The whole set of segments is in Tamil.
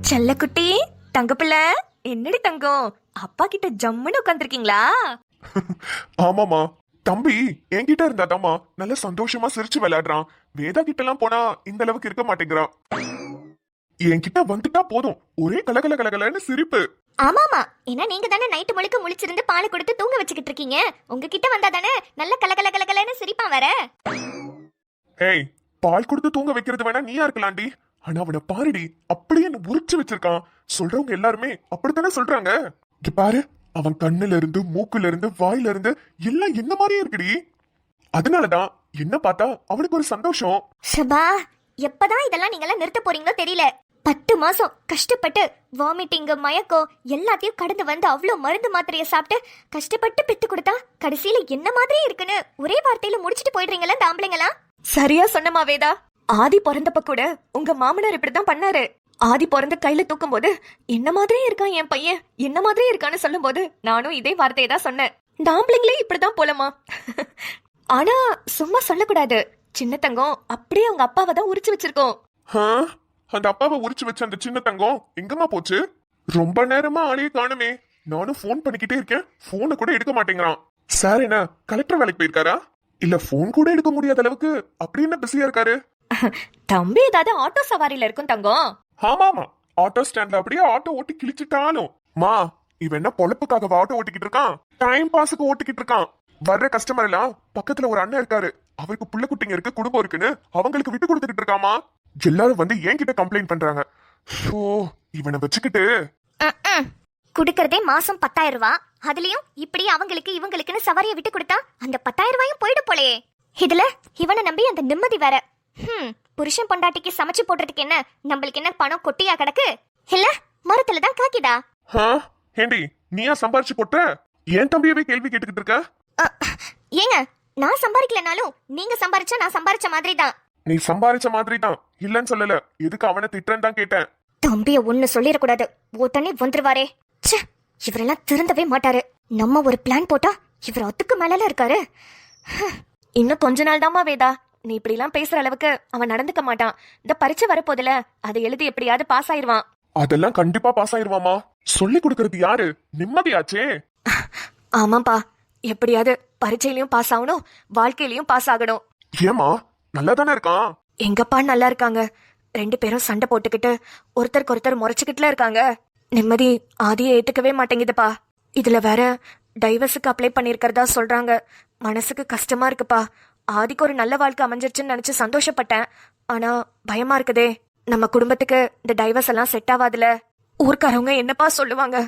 செல்லக்குட்டி, தங்கப்பிள்ள, என்னடி தங்கம், அப்பா கிட்ட ஜம்முன்னு உட்காந்துருக்கீங்களா? ஆமாமா, தம்பி என்கிட்ட இருந்தாதாமா நல்ல சந்தோஷமா சிரிச்சு விளையாடுறான். வேதா கிட்ட எல்லாம் போனா இந்த அளவுக்கு இருக்க மாட்டேங்கிறான். என்கிட்ட வந்துட்டா போதும், ஒரே கலகல கலகலன்னு சிரிப்பு. ஆமாமா, ஏன்னா நீங்க தானே நைட்டு முழுக்க முழிச்சிருந்து பால் கொடுத்து தூங்க வச்சுக்கிட்டு இருக்கீங்க. உங்ககிட்ட வந்தா தானே நல்ல கலகல கலகலன்னு சிரிப்பான் வர. ஏய், பால் கொடுத்து தூங்க வைக்கிறது வேணா நீயா இருக்கலாம்டி. ஆனா அவனை பாருடி, அப்படியே என்ன உரிச்சு வச்சிருக்கான். சொல்றவங்க எல்லாருமே அப்படித்தானே சொல்றாங்க. இங்க பாரு, அவன் கண்ணுல இருந்து மூக்குல இருந்து வாயில இருந்து எல்லாம் என்ன மாதிரியே இருக்குடி. அதனாலதான் என்ன பார்த்தா அவனுக்கு ஒரு சந்தோஷம். ஷபா, எப்பதான் இதெல்லாம் நீங்களாம் நிறுத்த போறீங்களோ தெரியல. 10 மாசம் கஷ்டப்பட்டு வாமிட்டிங் மயக்கம் எல்லாத்தையும் கடந்து வந்து அவ்வளோ மருந்து மாத்திரையை சாப்பிட்டு கஷ்டப்பட்டு பெத்து கொடுத்தா கடைசியில என்ன மாதிரி இருக்குன்னு ஒரே வார்த்தையில முடிச்சிட்டு போயிடுறீங்களா இந்த ஆம்பளைங்களா? சரியா சொன்னமா வேதா. ஆதி பிறந்தப்ப கூட உங்க மாமனார் இப்படிதான் பண்ணாரு. ஆதி பிறந்த கையில தூக்கும் போது என்ன மாதிரியே இருக்கான் என் பையன், என்ன மாதிரியே இருக்கான்னு சொல்லும் போது நானும் இதே வார்த்தையை தான் சொன்னேன். இந்த ஆம்பளைங்களே இப்படிதான் போலமா. ஆனா சும்மா சொல்லக்கூடாது. சின்ன தங்கம் அப்படியே அவங்க அப்பாவை தான் உரிச்சு வச்சிருக்கோம். அந்த அப்பாவை உரிச்சு வச்ச அந்த சின்ன தங்கம் எங்கம்மா போச்சு? ரொம்ப நேரமா ஆளையே காணுமே. நானும் போன் பண்ணிக்கிட்டே இருக்கேன், போனை கூட எடுக்க மாட்டேங்கிறான். சார் என்ன கலெக்டர் வேலைக்கு போயிருக்காரா? இல்ல போன் கூட எடுக்க முடியாத அளவுக்கு அப்படி என்ன பிஸியா இருக்காரு? தம்பி ஏதாவது ஆட்டோ சவாரியில இருக்கும் தங்கம். ஆமாமா, ஆட்டோ ஸ்டாண்ட்ல அப்படியே ஆட்டோ ஓட்டி கிழிச்சிட்டாலும் மா, இவன் என்ன பொழப்புக்காக ஆட்டோ ஓட்டிக்கிட்டு இருக்கான், டைம் பாஸுக்கு ஓட்டிக்கிட்டு இருக்கான். வர்ற கஸ்டமர் எல்லாம் பக்கத்துல ஒரு அண்ணன் இருக்காரு, அவருக்கு புள்ள குட்டிங்க இருக்கு, குடும்பம் இருக்குன்னு அவங்களுக்கு விட்டு கொடுத்துக்கிட்டு இருக்காமா. எல்லாரும் வந்து என்கிட்ட கம்ப்ளைண்ட் பண்றாங்க. ஓ, இவனை வச்சுக்கிட்டு குடுக்கறதே மாசம் 10,000 ரூபாய். அதுலயும் இப்படி அவங்களுக்கு இவங்களுக்குன்னு சவாரியை விட்டு கொடுத்தா அந்த 10,000 ரூபாயும் போயிடு போலயே. இதுல இவனை நம்பி அந்த நிம்மதி வேற. புருஷன் பொண்டாட்டிக்கு சமைச்சு போடுறதுக்கு என்ன நம்மளுக்கு என்ன பணம் கொட்டியா கிடக்கு? இல்ல மரத்துல தான் காக்கிதா? ஏண்டி நீயா சம்பாரிச்சு போட்ட? ஏன் தம்பியவே கேள்வி கேட்டுக்கிட்டு இருக்க? ஏங்க, நான் சம்பாதிக்கலனாலும் நீங்க சம்பாரிச்சா நான் சம்பாரிச்ச மாதிரி தான். நீ சம்பாரிச்ச மாதிரி தான், இல்லன்னு சொல்லல. எதுக்கு அவனை திட்டுறேன்னு தான் கேட்டேன். தம்பிய ஒண்ணு சொல்லிடக்கூடாது, உடனே வந்துருவாரே. இவரெல்லாம் திருந்தவே மாட்டாரு. நம்ம ஒரு பிளான் போட்டா இவர் அதுக்கு மேல இருக்காரு. இன்னும் கொஞ்ச நாள் தாமா வேதா, நீ இப்படி எல்லாம் பேசுற அளவுக்கு அவன் நடந்துக்க மாட்டான். இந்த பரீட்சை வரப்போதுல, அதை எழுதி எப்படியாவது பாஸ் ஆயிருவான். அதெல்லாம் கண்டிப்பா பாஸ் ஆயிருவாமா. சொல்லி கொடுக்கறது யாரு? நிம்மதியாச்சே. ஆமாப்பா, எப்படியாவது பரீட்சையிலயும் பாஸ் ஆகணும், வாழ்க்கையிலயும் பாஸ் ஆகணும். ஏமா, நல்லா தானே இருக்கான்? எங்கப்பா நல்லா இருக்காங்க. 2 பேரும் சண்டை போட்டுக்கிட்டு ஒருத்தருக்கு ஒருத்தர் முறைச்சுக்கிட்டுல இருக்காங்க. நிம்மதி ஆதியை ஏத்துக்கவே மாட்டேங்குதுப்பா. இதுல வேற டைவர்ஸுக்கு அப்ளை பண்ணிருக்கிறதா சொல்றாங்க. மனசுக்கு கஷ்டமா இருக்குப்பா. ஆதிக்கு ஒரு நல்ல வாழ்க்கை அமைஞ்சிருச்சுன்னு நினைச்சு சந்தோஷப்பட்டேன். ஆனா பயமா இருக்குதே, நம்ம குடும்பத்துக்கு இந்த டைவர்ஸ் எல்லாம் செட் ஆகாதுல. ஊர்க்காரவங்க என்னப்பா சொல்லுவாங்க,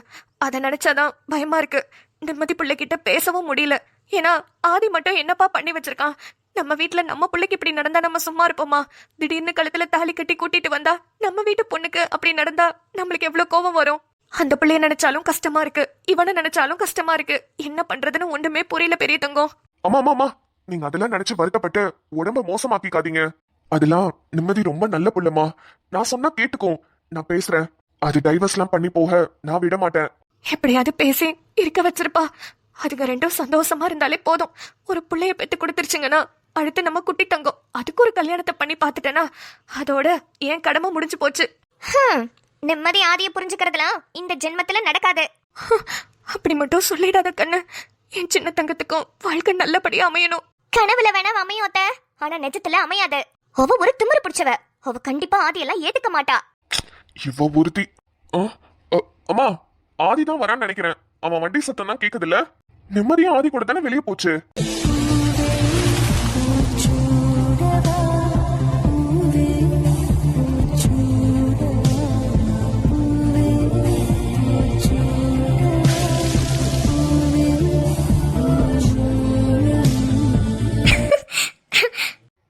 அதை நினைச்சாதான் பயமா இருக்கு. நிம்மதி பிள்ளைகிட்ட பேசவும் முடியல. ஏன்னா ஆதி மட்டும் என்னப்பா பண்ணி வச்சிருக்கான். நம்ம வீட்டுல நம்ம பிள்ளைக்கு இப்படி நடந்தா நம்ம சும்மா இருப்போமா? திடீர்னு கழுத்துல தாலி கட்டி கூட்டிட்டு வந்தா நம்ம வீட்டு பொண்ணுக்கு அப்படி நடந்தா நம்மளுக்கு எவ்வளவு கோபம் வரும். அந்த பிள்ளைய நினைச்சாலும் கஷ்டமா இருக்கு, இவனை நினைச்சாலும் கஷ்டமா இருக்கு. என்ன பண்றதுன்னு ஒண்ணுமே புரியல பெரிய தங்கம். ஆமா, நீங்க அதெல்லாம் நினைச்சு வருத்தப்பட்டு உடம்ப மோசமாக்கிக்காதீங்க. அதெல்லாம் நிம்மதி ரொம்ப நல்ல புள்ளமா. நான் சொன்னா கேட்டுக்கோ, நான் பேசுறேன். அது டைவர்ஸ் எல்லாம் பண்ணி போக நான் விட மாட்டேன். எப்படியாவது பேசி இருக்க வச்சிருப்பா. அதுங்க 2 சந்தோஷமா இருந்தாலே போதும். ஒரு பிள்ளைய பெத்து கொடுத்துருச்சுங்கன்னா அடுத்து நம்ம குட்டி தங்கம், அதுக்கு ஒரு கல்யாணத்தை பண்ணி பாத்துட்டேனா அதோட என் கடமை முடிஞ்சு போச்சு. நிம்மதி ஆதியை புரிஞ்சுக்கிறதுலாம் இந்த ஜென்மத்துல நடக்காது. அப்படி மட்டும் சொல்லிடாத கண்ணு. என் சின்ன தங்கத்துக்கும் வாழ்க்கை நல்லபடியா அமையணும். கனவுல வேணா அமையோத்த, ஆனா நிஜத்துல அமையாது. அவ ஒரு திமிரு பிடிச்சவ. அவ கண்டிப்பா ஆதியெல்லாம் ஏத்துக்க மாட்டா. இவ ஒருத்தி. அம்மா, ஆதிதான் வரான்னு நினைக்கிறேன். அவன் வண்டி சத்தம் தான் கேக்குது இல்ல? நிம்மதியா ஆதி கூட தானே வெளியே போச்சு.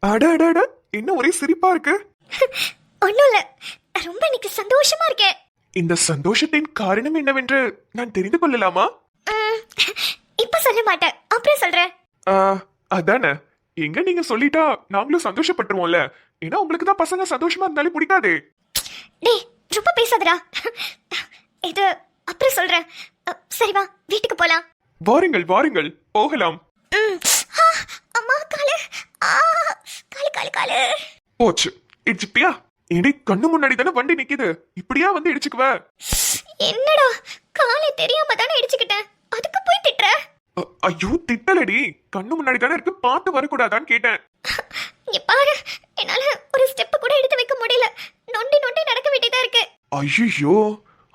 அட, என்ன ஒரே சிரிப்பா இருக்கு? ஒண்ணும் இல்ல, ரொம்ப இன்னைக்கு சந்தோஷமா இருக்கேன். இந்த சந்தோஷத்தின் காரணம் என்னவென்று நான் தெரிந்து கொள்ளலாமா? இப்ப சொல்ல மாட்டேன், அப்புறம் சொல்றேன். அதானே, எங்க நீங்க சொல்லிட்டா நாங்களும் சந்தோஷப்பட்டுருவோம்ல. ஏன்னா உங்களுக்கு தான் பசங்க சந்தோஷமா இருந்தாலே பிடிக்காதே. டேய், ரொம்ப பேசாதடா. இது அப்புறம் சொல்றேன். சரி வா, வீட்டுக்கு போலாம். வாருங்கள் போகலாம். அம்மா காலு, காலு காலு காலு போச்சு, இடிச்சிட்டியா? ஏடி கண்ணு முன்னாடி தானே வண்டி நிக்குது, இப்படியா வந்து இடிச்சுக்குவ? என்னடா காலை தெரியாம தானே இடிச்சுக்கிட்டேன், அதுக்கு போய் திட்டுற? ஐயோ திட்டலடி, கண்ணு முன்னாடி தானே இருக்கு, பார்த்து வரக்கூடாதான்னு கேட்டேன். இங்க பாரு, என்னால ஒரு ஸ்டெப் கூட எடுத்து வைக்க முடியல, நொண்டி நொண்டி நடக்க வேண்டியதா இருக்கு. ஐயோ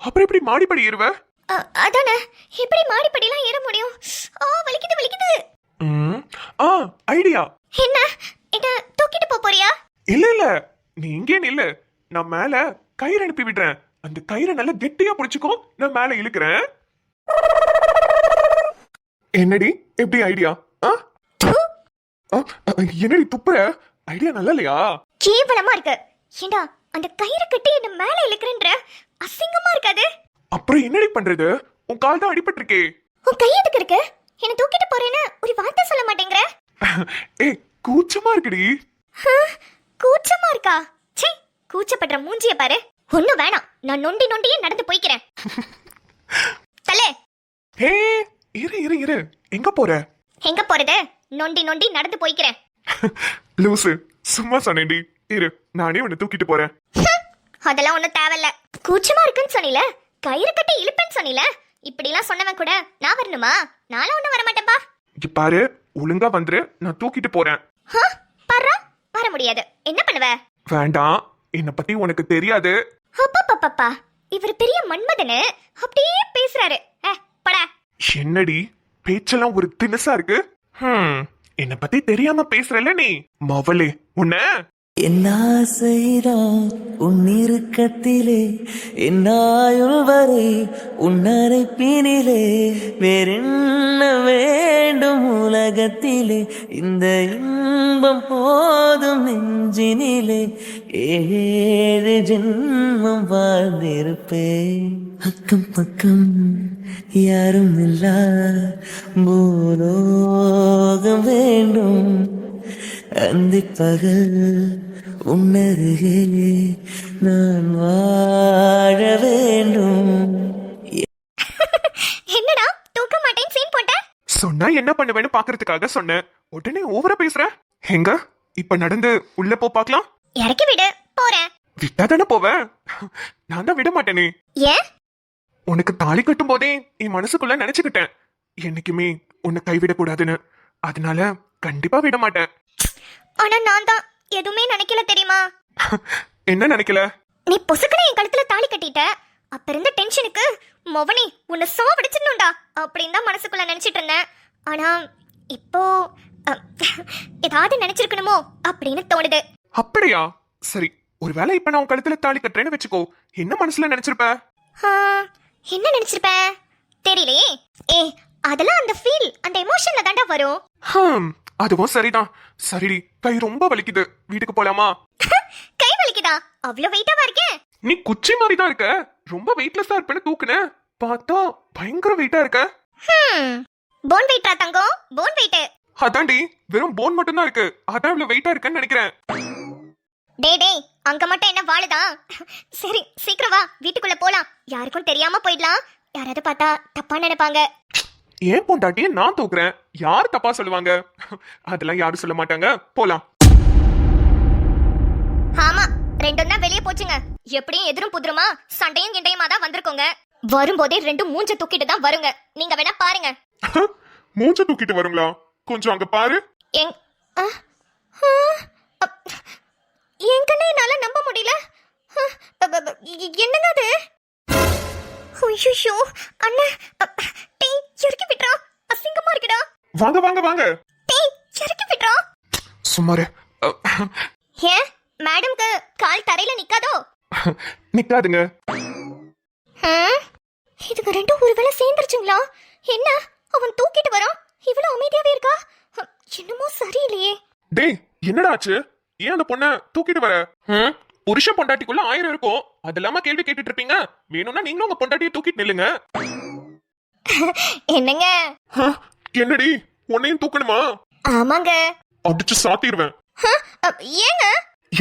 அப்புறம் எப்படி மாடிப்படி ஏறுவ? அதானே, எப்படி மாடிப்படிலாம் ஏற முடியும்? வலிக்குது வலிக்குது. ஆ ஐடியா. என்ன என்ன தூக்கிட்டு போறியா? இல்ல இல்ல, நீ இங்கே நில்லு, நான் மேல கயிறு அனுப்பி விடுறேன். அந்த கயிறை நல்லா கெட்டியா புடிச்சுக்கோ, நான் மேல இழுக்கிறேன். என்னடி எப்படி ஐடியா? என்னடி துப்புற? ஐடியா நல்லா இல்லையா? கேவலமா இருக்கு. ஏண்டா அந்த கயிறு கட்டி என்ன மேல இழுக்கிறேன்ற, அசிங்கமா இருக்காது? அப்புறம் என்னடி பண்றது, உன் கால் தான் அடிபட்டிருக்கே. உன் கை எதுக்கு இருக்கு? என்ன தூக்கிட்டு போறேன்னு ஒரு வார்த்தை சொல்ல மாட்டேங்கிற? ஏய் கூச்சமா இருக்குடி. கூச்சமா இருக்கா? சே, கூச்சப்படுற மூஞ்சிய பாரு. ஒண்ணு வேணாம், நான் நொண்டி நொண்டியே நடந்து போய்க்கிறேன். தலே. ஹே இரு இரு இரு, எங்க போற? எங்க போறது? நொண்டி நொண்டி நடந்து போய்க்கிறேன். லூசு, சும்மா சொன்னேன்டி. இரு, நானே உன்னை தூக்கிட்டு போறேன். அதெல்லாம் ஒண்ணும் தேவையில்ல. கூச்சமா இருக்குன்னு சொன்னீல, கயிறு கட்டி இழுப்பேன்னு சொன்னீல, இப்படிலாம் சொன்னவன் கூட நான் வரணுமா? நானும் ஒண்ணும் வர மாட்டேன்பா. இங்க பாரு, ஒழுங்கா வந்துரு, நான் தூக்கிட்டு போறேன். பாரு, வர முடியாது. என்ன பண்ணுவ? வேண்டாம், என்ன பத்தி உனக்கு தெரியாது. அப்பப்பப்பா, இவர் பெரிய மன்மதனு அப்படியே பேசுறாரு. படா. என்னடி பேச்செல்லாம் ஒரு தினசா இருக்கு? என்ன பத்தி தெரியாம பேசுறல நீ மவளே, உன்ன என்ன செய்தான் உன் இறுக்கத்திலே, என்னாயுள் வரை உன்னரைப்பினிலே, வேறென்ன வேண்டும் உலகத்திலே, இந்த இன்பம் போதும் நெஞ்சினிலே, ஏழு ஜென்மம் வாழ்ந்திருப்பேன். அக்கம் பக்கம் யாரும் இல்லா பூலோகம் வேண்டும், அந்தி பகல் உன்னருகே நான் வாழ வேண்டும். என்னடா தூக்க மாட்டேன்னு சீன் போட்ட? சொன்னா என்ன பண்ணுவேன்னு பாக்குறதுக்காக சொன்னேன், உடனே ஓவரா பேசுற. எங்க இப்ப நடந்து உள்ள போ பாக்கலாம். இறக்கி விடு, போறேன். விட்டா தானே போவேன், நான் தான் விட மாட்டேனே. ஏன்? உனக்கு தாலி கட்டும் போதே என் மனசுக்குள்ள நினைச்சுக்கிட்டேன், என்னைக்குமே உன்னை கைவிட கூடாதுன்னு. அதனால கண்டிப்பா விட மாட்டேன். ஆனா நான் தான் எதுவுமே நினைக்கல தெரியுமா? என்ன நினைக்கல? நீ பொசுக்குன்னு என் கழுத்துல தாலி கட்டிட்ட, அப்ப இருந்த டென்ஷனுக்கு மொவனி உன்னை சாவடிச்சிடணும்டா அப்படின்னு தான் மனசுக்குள்ள நினைச்சிட்டு இருந்தேன். ஆனா இப்போ ஏதாவது நினைச்சிருக்கணுமோ அப்படின்னு தோணுது. அப்படியா? சரி, ஒருவேளை இப்ப நான் உன் கழுத்துல தாலி கட்டுறேன்னு வச்சுக்கோ, என்ன மனசுல நினைச்சிருப்ப? என்ன நினைச்சிருப்ப தெரியலையே. அதெல்லாம் அந்த ஃபீல், அந்த எமோஷன்ல தாண்டா வரும். அதுவும் சரிதான். சரிடி, கை ரொம்ப வலிக்குது, வீட்டுக்கு போலாமா? கை வலிக்குதா? அவ்வளவு வெயிட்டாவா இருக்கேன்? நீ குச்சி மாதிரி தான் இருக்க, ரொம்ப வெயிட்லெஸ்ஸா இருப்பேன்னு தூக்குன, பார்த்தா பயங்கர வெயிட்டா இருக்க. போன் வெயிட்டா தங்கம்? Phone wait. அதான்டி, வெறும் போன் மட்டும் தான் இருக்கு, அதான் இவ்வளவு வெயிட்டா இருக்கேன்னு நினைக்கிறேன். டேய் அங்க மட்டும் என்ன வாழுதா? சரி சீக்கிரம் வா, வீட்டுக்குள்ள போலாம். யாருக்கும் தெரியாம போயிடலாம், யாராவது பார்த்தா தப்பா நினைப்பாங்க. ஏன் பொண்டாட்டியே நான் தூக்குறேன், யார் தப்பா சொல்லுவாங்க? அதெல்லாம் யாரும் சொல்ல மாட்டாங்க, போலாம். ஆமா, ரெண்டும் தான் வெளியே போச்சுங்க. எப்படியும் எதிரும் புதிருமா சண்டையும் கிண்டையுமா தான் வந்திருக்கோங்க. வரும்போதே ரெண்டும் மூஞ்ச தூக்கிட்டு தான் வருங்க, நீங்க வேணா பாருங்க. மூஞ்ச தூக்கிட்டு வருங்களா? கொஞ்சம் அங்க பாரு. எங்கன்னு என்னால நம்ப முடியல. என்னங்க அது? ஐயோ அண்ணா, டேய் இறக்கி விட்றா, அசிங்கமா இருக்குடா. வாங்க வாங்க வாங்க. டேய் இறக்கி விட்றா. சும்மாரு. ஏன் மேடம்க்கு கால் தரையில நிக்காதோ? நிக்காதுங்க. இதுக்கு ரெண்டும் ஒருவேளை சேர்ந்துருச்சுங்களா? என்ன அவன் தூக்கிட்டு வரான், இவ்வளவு அமைதியாவே இருக்கா? என்னமோ சரியில்லையே. டேய் என்னடா ஆச்சு? ஏன் அந்த பொண்ண தூக்கிட்டு வர? புருஷ பொண்டாட்டிக்குள்ள 1000 இருக்கும், அது இல்லாம கேள்வி கேட்டுட்டு இருப்பீங்க. வேணும்னா நீங்களும் உங்க பொண்டாட்டியை தூக்கிட்டு நில்லுங்க. என்னங்க? என்னடி, உன்னையும் தூக்கணுமா? ஆமாங்க. அடிச்சு சாத்திடுவேன். ஏங்க?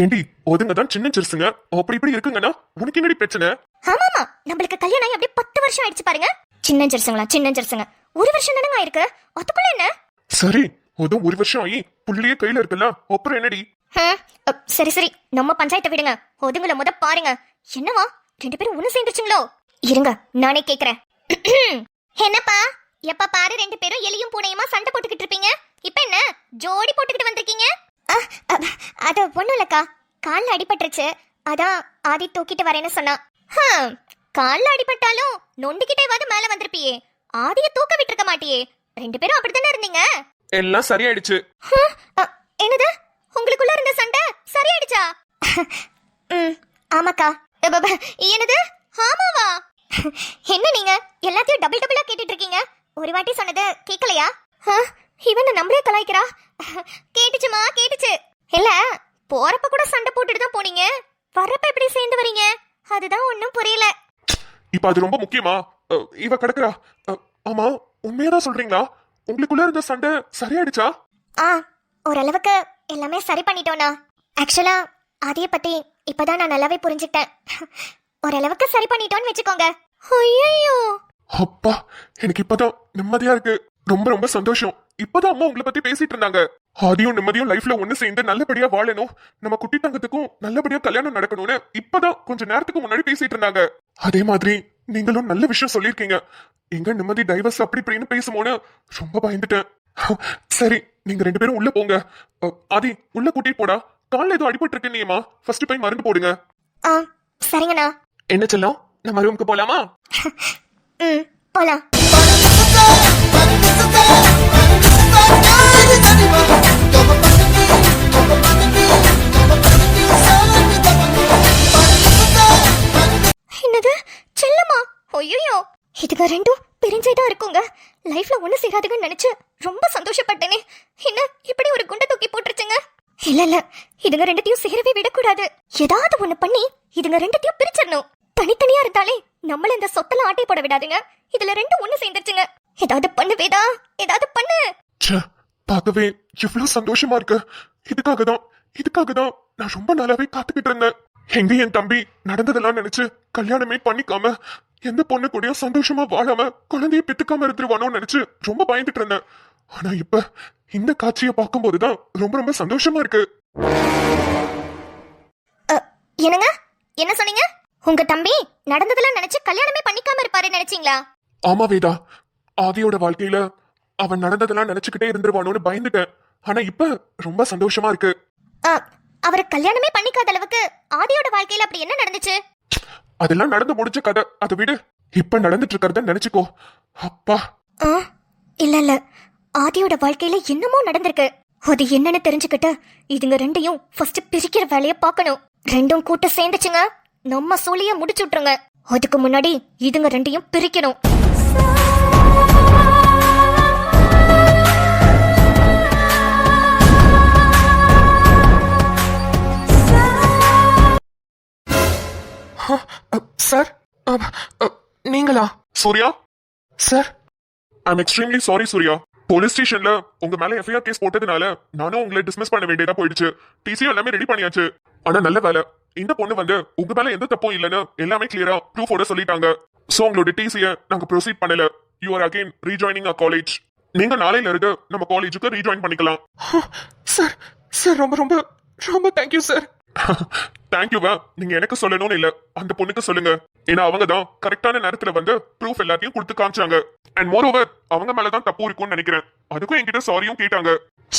ஏண்டி ஒதுங்க தான் சின்ன சிறுசுங்க, அப்படி இப்படி இருக்குங்கன்னா உனக்கு என்னடி பிரச்சனை? ஆமாமா, நம்மளுக்கு கல்யாணம் ஆகி அப்படியே 10 வருஷம் ஆயிடுச்சு பாருங்க. சின்ன சிறுசுங்களா, சின்ன சிறுசுங்க. 1 வருஷம் தானங்க ஆயிருக்கு, அதுக்குள்ள என்ன? சரி, அதுவும் 1 வருஷம் ஆகி புள்ளியே கையில இருக்குல்ல, அப்புறம் என்னடி? சரி சரி, நம்ம பஞ்சாயத்தை விடுங்க. ஒதுங்கள முத பாருங்க. என்னவா 2 பேரும் ஒண்ணு சேர்ந்துருச்சுங்களோ? இருங்க நானே கேக்குறேன். என்னப்பா எப்ப பாரு 2 பேரும் எலியும் பூனையுமா சண்டை போட்டுக்கிட்டு இருப்பீங்க. இப்ப என்ன ஜோடி போட்டுக்கிட்டு வந்திருக்கீங்க? அது ஒண்ணும் இல்லக்கா, கால்ல அடிபட்டுருச்சு. அதான் ஆதி தூக்கிட்டு வரேன்னு சொன்னா. கால்ல அடிபட்டாலும் நொண்டிக்கிட்டேவாது மேல வந்திருப்பியே. ஆதிய தூக்க விட்டுருக்க மாட்டியே. 2 பேரும் அப்படித்தானே இருந்தீங்க. எல்லாம் சரியாயிடுச்சு. என்னது, உங்களுக்குள்ள இருந்த சண்டை சரியாயிடுச்சா? ஆமாக்கா. என்னது ஆமாவா? என்ன நீங்க எல்லாத்தையும் டபுள் டபுளா கேட்டுட்டு இருக்கீங்க? ஒரு வாட்டி சொன்னது கேட்கலையா? இவன் நம்மளே கலாய்க்கிறா. கேட்டுச்சுமா கேட்டுச்சு. இல்ல போறப்ப கூட சண்டை போட்டுட்டு தான் போனீங்க, வரப்ப எப்படி சேர்ந்து வரீங்க? அதுதான் ஒண்ணும் புரியல. இப்ப அது ரொம்ப முக்கியமா? இவ கிடக்குறா. ஆமா, உண்மையாதான் சொல்றீங்களா? உங்களுக்குள்ள இருந்த சண்டை சரியாயிடுச்சா? ஓரளவுக்கு எல்லாமே சரி பண்ணிட்டோம்னா. ஆக்சுவலா அதைய பத்தி இப்பதான் நான் நல்லாவே புரிஞ்சுக்கிட்டேன். ஓரளவுக்கு சரி பண்ணிட்டோன்னு வச்சுக்கோங்க. ஐயோ அப்பா, எனக்கு இப்பதான் நிம்மதியா இருக்கு. ரொம்ப ரொம்ப சந்தோஷம். இப்பதான் அம்மா உங்களை பத்தி பேசிட்டு இருந்தாங்க. ஆதியும் நிம்மதியும் லைஃப்ல ஒண்ணு சேர்ந்து நல்லபடியா வாழணும், நம்ம குட்டி தங்கத்துக்கும் நல்லபடியா கல்யாணம் நடக்கணும்னு இப்பதான் கொஞ்ச நேரத்துக்கு முன்னாடி பேசிட்டு இருந்தாங்க. அதே மாதிரி நீங்களும் நல்ல விஷயம் சொல்லிருக்கீங்க. எங்க நிம்மதி டைவர்ஸ் அப்படி இப்படின்னு பேசுமோன்னு ரொம்ப பயந்துட்டேன். சரி, நீங்க 2 பேரும் உள்ள போங்க. ஆதி உள்ள கூட்டிட்டு போடா. கால்ல ஏதோ அடிபட்டு இருக்கு நீமா, ஃபர்ஸ்ட் போய் மருந்து போடுங்க. சரிங்கண்ணா. என்ன செல்லம், நம்ம ரூமுக்கு போலாமா? போலாம். என்னது செல்லமா? ஐயோ, இதுங்க ரெண்டும் பிரிஞ்சேதான் இருக்குங்க. லைஃப்ல ஒண்ணு சேராதுன்னு நினைச்சு ரொம்ப சந்தோஷப்பட்டேனே. என்ன இப்படி ஒரு குண்டை தூக்கி போட்டுருச்சுங்க. இல்ல இதுங்க ரெண்டத்தையும் சேரவே விடக்கூடாது. ஏதாவது ஒண்ணு பண்ணி இதுங்க ரெண்டத்தையும் பிரிச்சிடணும். தனித்தனியா இருந்தாலே நம்மள இந்த சொத்தல ஆட்டை போட விடாதுங்க. இதுல ரெண்டும் ஒண்ணு சேர்ந்துருச்சுங்க. ஏதாவது பண்ணு வேதா, ஏதாவது பண்ணு. பார்க்கவே எவ்வளவு சந்தோஷமா இருக்கு. இதுக்காகதான் நான் ரொம்ப நாளாவே காத்துக்கிட்டு இருந்தேன். எங்க என் தம்பி நடந்ததெல்லாம் நினைச்சு கல்யாணமே பண்ணிக்காம எந்த பொண்ணு கூடயும் சந்தோஷமா வாழாம குழந்தைய பெத்துக்காம இருந்துருவானோன்னு நினைச்சு ரொம்ப பயந்துட்டு இருந்தேன். ஆனா இப்ப இந்த காட்சியை பார்க்கும் போதுதான் ரொம்ப ரொம்ப சந்தோஷமா இருக்கு. என்னங்க என்ன சொன்னீங்க? உங்க தம்பி நடந்ததெல்லாம் நினைச்சு கல்யாணமே பண்ணிக்காம இருப்பாருன்னு நினைச்சீங்களா? ஆமா வேதா, ஆதியோட வாழ்க்கையில அவன் நடந்ததெல்லாம் நினைச்சுக்கிட்டே இருந்துருவானோன்னு பயந்துட்டேன். ஆனா இப்ப ரொம்ப சந்தோஷமா இருக்கு. அவரை கல்யாணமே பண்ணிக்காத அளவுக்கு ஆதியோட வாழ்க்கையில அப்படி என்ன நடந்துச்சு? அதெல்லாம் நடந்து முடிஞ்ச கதை, அதை விடு. இப்ப நடந்துட்டு இருக்கிறத நினைச்சுக்கோ. அப்பா. இல்ல ஆதியோட வாழ்க்கையில என்னமோ நடந்திருக்கு. அது என்னன்னு தெரிஞ்சுக்கிட்டு இதுங்க ரெண்டையும் ஃபர்ஸ்ட் பிரிக்கிற வேலைய பார்க்கணும். ரெண்டும் கூட்ட சேர்ந்துச்சுங்க, நம்ம சூழிய முடிச்சு விட்டுருங்க. அதுக்கு முன்னாடி இதுங்க ரெண்டையும் பிரிக்கணும். சார், நீங்களா? Surya sir, I'm extremely sorry Surya. Police ஸ்டேஷன்ல உங்க மேல எஃப்ஐஆர் கேஸ் போட்டதுனால நானும் உங்களை டிஸ்மிஸ் பண்ண வேண்டியதா போயிடுச்சு. டிசியும் எல்லாமே ரெடி பண்ணியாச்சு. ஆனா நல்ல வேலை, இந்த பொண்ணு வந்து உங்க மேல எந்த தப்பும் இல்லைன்னு எல்லாமே கிளியரா ப்ரூஃபோட சொல்லிட்டாங்க. சோ உங்களோட டிசிய நாங்க ப்ரொசீட் பண்ணல. You are again rejoining a college. நீங்க நாளையில இருந்து நம்ம காலேஜுக்கு ரீஜாயின் பண்ணிக்கலாம். சார் சார் ரொம்ப ரொம்ப ரொம்ப தேங்க்யூ சார். தேங்க்யூவா நீங்க எனக்கு சொல்லணும்னு இல்ல, அந்த பொண்ணுக்கு சொல்லுங்க. ஏன்னா அவங்க தான் கரெக்டான நேரத்துல வந்து ப்ரூஃப் எல்லாத்தையும் கொடுத்து காமிச்சாங்க. அண்ட் மோர் ஓவர் அவங்க மேலதான் தப்பு இருக்கும்னு நினைக்கிறேன். அதுக்கும் என்கிட்ட சாரியும் கேட்டாங்க.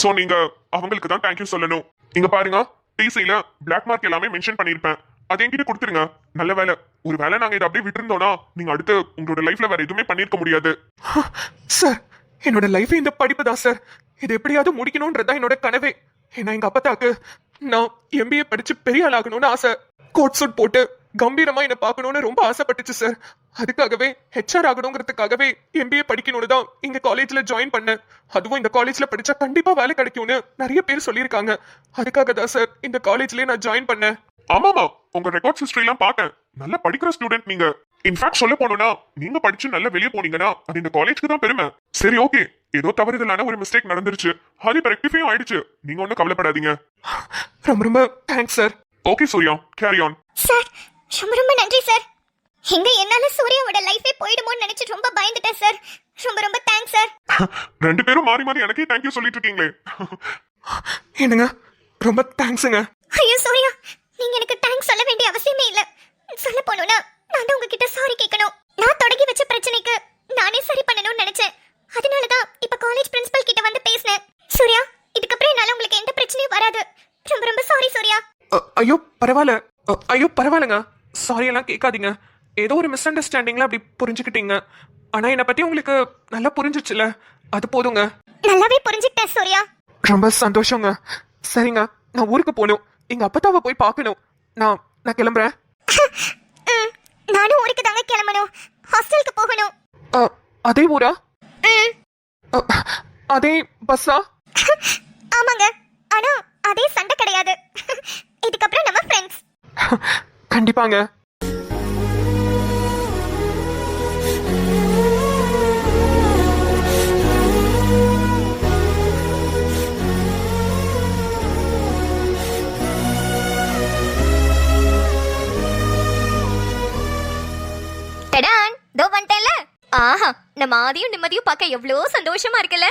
சோ நீங்க அவங்களுக்கு தான் தேங்க்யூ சொல்லணும். இங்க பாருங்க, டிசில பிளாக் மார்க் எல்லாமே மென்ஷன் பண்ணிருப்பேன். அது என்கிட்ட கொடுத்துருங்க. நல்ல வேலை, ஒரு வேலை நாங்க இதை அப்படியே விட்டுருந்தோம்னா நீங்க அடுத்து உங்களோட லைஃப்ல வேற எதுவுமே பண்ணிருக்க முடியாது. சார், என்னோட லைஃப் இந்த படிப்பு தான் சார். இது எப்படியாவது முடிக்கணும்ன்றதா என்னோட கனவே. ஏன்னா எங்க அப்பத்தாக்கு நான் எம்பிஏ படிச்சு பெரிய ஆளாகணும்னு ஆசை. கோட் சூட் போட்டு கம்பீரமா என்ன பார்க்கணும்னு ரொம்ப ஆசைப்பட்டுச்சு சார். அதுக்காகவே ஹெச்ஆர் ஆகணுங்கிறதுக்காகவே எம்பிஏ படிக்கணும்னு தான் இங்க காலேஜ்ல ஜாயின் பண்ணேன். அதுவும் இந்த காலேஜ்ல படிச்சா கண்டிப்பா வேலை கிடைக்கும்னு நிறைய பேர் சொல்லியிருக்காங்க. அதுக்காக தான் சார் இந்த காலேஜ்லயே நான் ஜாயின் பண்ணேன். ஆமாமா, உங்க ரெக்கார்ட் ஹிஸ்டரி எல்லாம் பார்த்தேன். நல்ல படிக்கிற ஸ்டூடெண்ட் நீங்க. இன்ஃபேக்ட் சொல்ல போனோம்னா நீங்க படிச்சு நல்ல வெளியே போனீங்கன்னா அது இந்த காலேஜ்க்கு தான் பெருமை. சரி, ஓகே, ஏதோ தவறுதலான ஒரு மிஸ்டேக் நடந்துருச்சு. அது இப்ப ரெக்டிஃபை ஆயிடுச்சு. நீங்க ஒன்னும் கவலைப்படாதீங்க. ரொம்ப ரொம்ப thanks sir. Okay Surya, carry on. Sir ரொம்ப ரொம்ப நன்றி சார். எங்க என்னால சூர்யாவோட லைஃபே போயிடுமோன்னு நினைச்சு ரொம்ப பயந்துட்டேன் சார். ரொம்ப ரொம்ப தேங்க்ஸ் சார். 2 பேரும் மாறி மாறி எனக்கே தேங்க்யூ சொல்லிட்டு இருக்கீங்களே. என்னங்க ரொம்ப தேங்க்ஸுங்க. ஐயோ சூர்யா, நீங்க எனக்கு தேங்க்ஸ் சொல்ல வேண்டிய அவசியமே இல்ல. சொல்ல போனோம்னா நான் தான் உங்ககிட்ட சாரி கேட்கணும். நான் தொடங்கி வச்ச பிரச்சனைக்கு நானே சரி பண்ணணும்னு நினைச்சேன். அதனால தான் இப்ப காலேஜ் பிரின்சிபல் கிட்ட வந்து பேசினேன். சூர்யா, இதுக்கப்புறம் என்னால உங்களுக்கு எந்த பிரச்சனையும் வராது. ரொம்ப ரொம்ப சாரி சூர்யா. ஐயோ பரவாயில்ல. ஐயோ பரவாயில்லங்க. சாரி எல்லாம் கேட்காதீங்க. ஏதோ ஒரு மிஸ் அண்டர்ஸ்டாண்டிங்ல அப்படி புரிஞ்சுக்கிட்டீங்க. ஆனா என்னை பத்தி உங்களுக்கு நல்லா புரிஞ்சிச்சுல, அது போதுங்க. நல்லாவே புரிஞ்சுக்கிட்டேன் சூர்யா. ரொம்ப சந்தோஷங்க. சரிங்க, நான் ஊருக்கு போகணும். எங்க அப்பத்தாவை போய் பார்க்கணும். நான் கிளம்புறேன். நானும் ஊருக்கு தாங்க கிளம்பணும். ஹாஸ்டலுக்கு போகணும். அதே ஊரா? அதே பஸ்ஸா? ஆமாங்க, ஆனா அதே சண்டை கிடையாது. இதுக்கப்புறம் நம்ம ஃப்ரெண்ட்ஸ். கண்டிப்பாங்க. டடான், தோ வந்துட்டேன்ல. ஆஹா, நம்ம ஆதியும் நிம்மதியும் பார்க்க எவ்வளவு சந்தோஷமா இருக்குல்ல.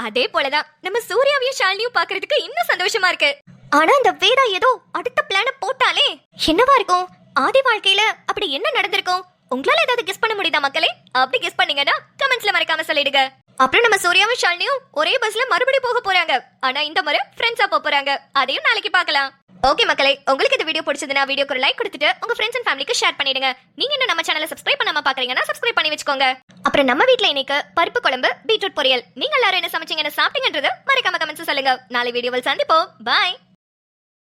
அதே போலதான் நம்ம சூர்யாவையும் ஷாலினியும் பார்க்கிறதுக்கு இன்னும் சந்தோஷமா இருக்கு. ஆனா அந்த வேதா ஏதோ அடுத்த பிளான போட்டாலே என்னவா இருக்கும்? ஆதி வாழ்க்கையில அப்படி என்ன நடந்திருக்கும்? உங்களால ஏதாவது கெஸ் பண்ண முடியுதா மக்களே? அப்படி கெஸ் பண்ணீங்கன்னா கமெண்ட்ஸ்ல மறக்காம சொல்லிடுங்க. அப்புறம் நம்ம சூர்யாவும் ஷாலினியும் ஒரே பஸ்ல மறுபடியும் போக போறாங்க. ஆனா இந்த முறை ஃப்ரெண்ட்ஸா போறாங்க. அதையும் நாளைக்கு பார்க்கலாம். ஓகே மக்களே, உங்களுக்கு இந்த வீடியோ பிடிச்சதுன்னா வீடியோக்கு ஒரு லைக் கொடுத்துட்டு உங்க ஃப்ரெண்ட்ஸ் அண்ட் ஃபேமிலிக்கு ஷேர் பண்ணிடுங்க. நீங்க இன்னும் நம்ம சேனலை சப்ஸ்கிரைப் பண்ணாம பாக்குறீங்கன்னா சப்ஸ்கிரைப் பண்ணி வச்சுக்கோங்க. அப்புறம் நம்ம வீட்ல இன்னைக்கு பருப்பு குழம்பு, பீட்ரூட் பொரியல். நீங்க எல்லாரும் என்ன சமைச்சீங்கன்னு சாப்பிட்டீங்கன்றது மறக்காம கமெண்ட்ஸ் சொல்லுங்க. நாளை வீடியோவில் சந்திப்போம். பாய்.